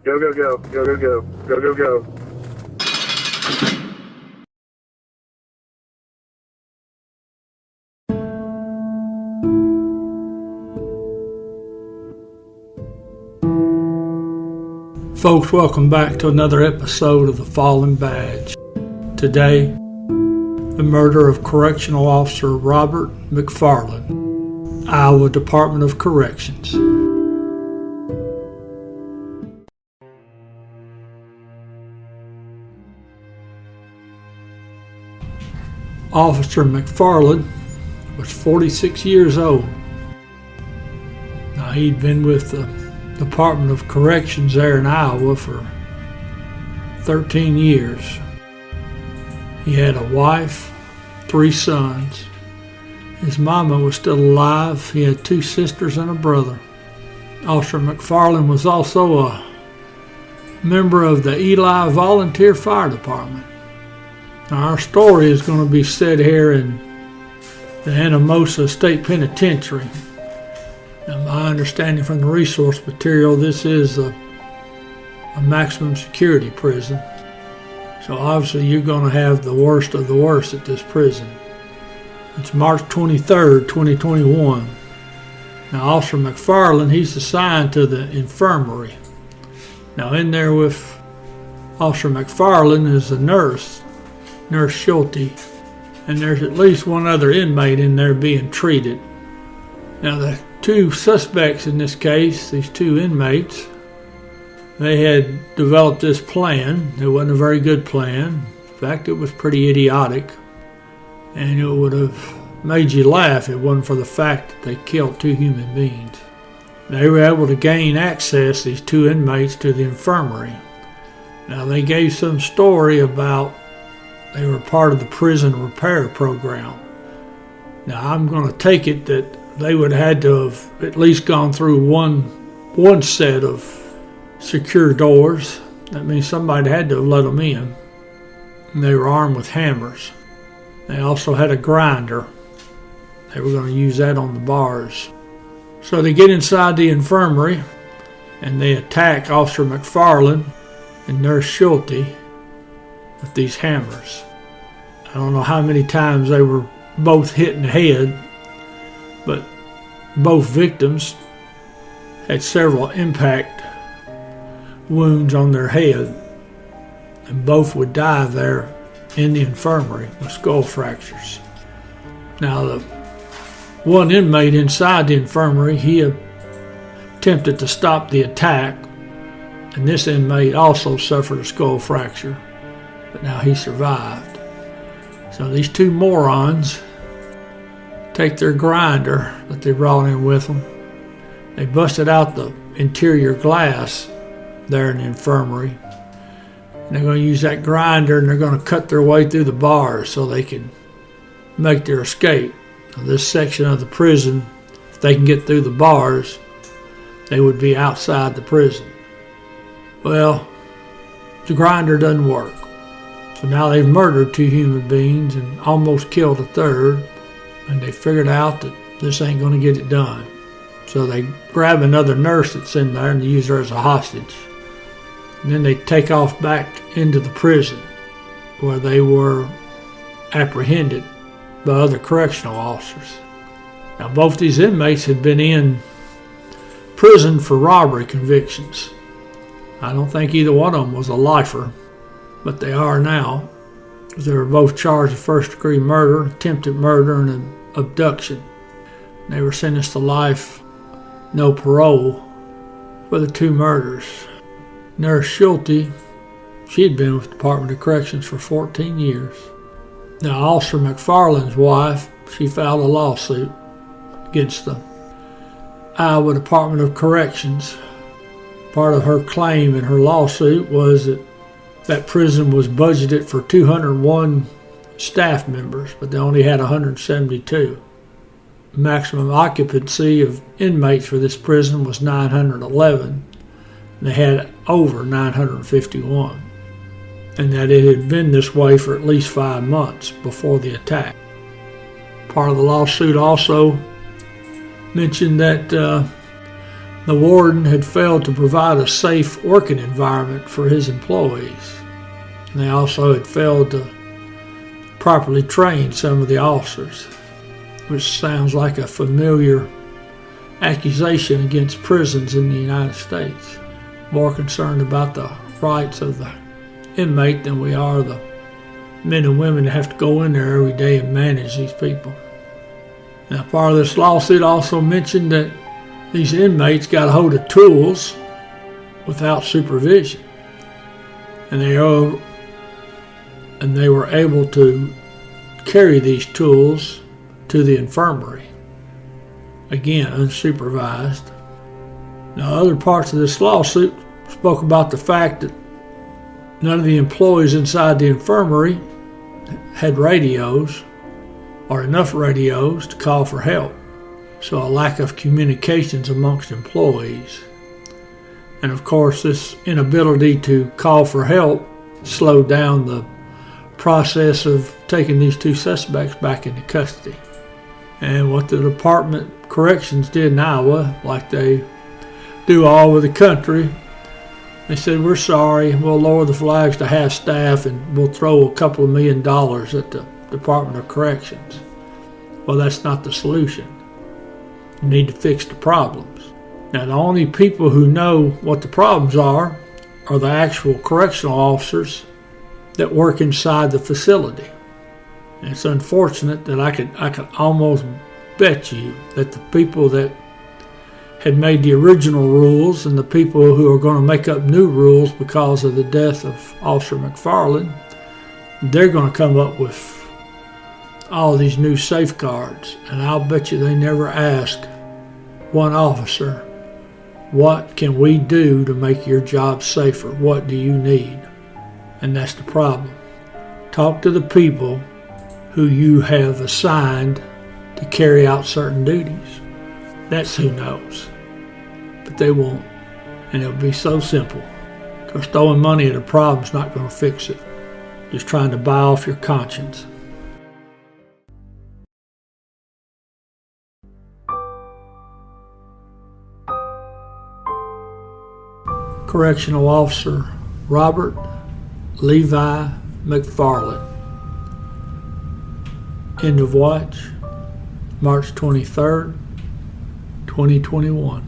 Go, go, go, go, go, go, go, go, go. Folks, welcome back to another episode of The Fallen Badge. Today, the murder of Correctional Officer Robert McFarland, Iowa Department of Corrections. Officer McFarland was 46 years old. Now, he'd been with the Department of Corrections there in Iowa for 13 years. He had a wife, 3 sons. His mama was still alive. He had 2 sisters and a brother. Officer McFarland was also a member of the Eli Volunteer Fire Department. Now, our story is going to be set here in the Anamosa State Penitentiary. Now, my understanding from the resource material, this is a maximum security prison. So obviously you're going to have the worst of the worst at this prison. It's March 23rd, 2021. Now, Officer McFarland, he's assigned to the infirmary. Now, in there with Officer McFarland is a nurse, Nurse Schulte, and there's at least one other inmate in there being treated. Now, the 2 suspects in this case, these 2 inmates, they had developed this plan. It wasn't a very good plan. In fact, it was pretty idiotic, and it would have made you laugh if it wasn't for the fact that they killed 2 human beings. They were able to gain access, these 2 inmates, to the infirmary. Now, they gave some story about they were part of the prison repair program. Now, I'm going to take it that they would have had to have at least gone through one set of secure doors. That means somebody had to have let them in. And they were armed with hammers. They also had a grinder. They were going to use that on the bars. So they get inside the infirmary and they attack Officer McFarland and Nurse Schulte with these hammers. I don't know how many times they were both hit in the head, but both victims had several impact wounds on their head, and both would die there in the infirmary with skull fractures. Now, the one inmate inside the infirmary, he attempted to stop the attack, and this inmate also suffered a skull fracture, but now he survived. So these 2 morons take their grinder that they brought in with them. They busted out the interior glass there in the infirmary. And they're going to use that grinder and they're going to cut their way through the bars so they can make their escape. Now, this section of the prison, if they can get through the bars, they would be outside the prison. Well, the grinder doesn't work. So now they've murdered 2 human beings and almost killed a 3rd. And they figured out that this ain't going to get it done. So they grab another nurse that's in there and they use her as a hostage. And then they take off back into the prison where they were apprehended by other correctional officers. Now, both these inmates had been in prison for robbery convictions. I don't think either one of them was a lifer, but they are now. They were both charged with first-degree murder, attempted murder, and an abduction. They were sentenced to life, no parole, for the 2 murders. Nurse Schulte, she had been with the Department of Corrections for 14 years. Now, Officer McFarland's wife, she filed a lawsuit against the Iowa Department of Corrections. Part of her claim in her lawsuit was that prison was budgeted for 201 staff members, but they only had 172. Maximum occupancy of inmates for this prison was 911. They had over 951. And that it had been this way for at least 5 months before the attack. Part of the lawsuit also mentioned that The warden had failed to provide a safe working environment for his employees. And they also had failed to properly train some of the officers, which sounds like a familiar accusation against prisons in the United States. More concerned about the rights of the inmate than we are the men and women that have to go in there every day and manage these people. Now, part of this lawsuit also mentioned that these inmates got a hold of tools without supervision, and they were able to carry these tools to the infirmary, again unsupervised. Now, other parts of this lawsuit spoke about the fact that none of the employees inside the infirmary had radios or enough radios to call for help. So a lack of communications amongst employees. And of course, this inability to call for help slowed down the process of taking these two suspects back into custody. And what the Department of Corrections did in Iowa, like they do all over the country, they said, we're sorry, we'll lower the flags to half staff and we'll throw a couple of $1 million at the Department of Corrections. Well, that's not the solution. You need to fix the problems. Now, the only people who know what the problems are the actual correctional officers that work inside the facility. And it's unfortunate that I could almost bet you that the people that had made the original rules and the people who are going to make up new rules because of the death of Officer McFarland, they're going to come up with all these new safeguards. And I'll bet you they never ask one officer, what can we do to make your job safer? What do you need? And that's the problem. Talk to the people who you have assigned to carry out certain duties. That's who knows. But they won't. And it'll be so simple. Because throwing money at a problem's not going to fix it. Just trying to buy off your conscience. Correctional Officer Robert Levi McFarland. End of watch, March 23rd, 2021.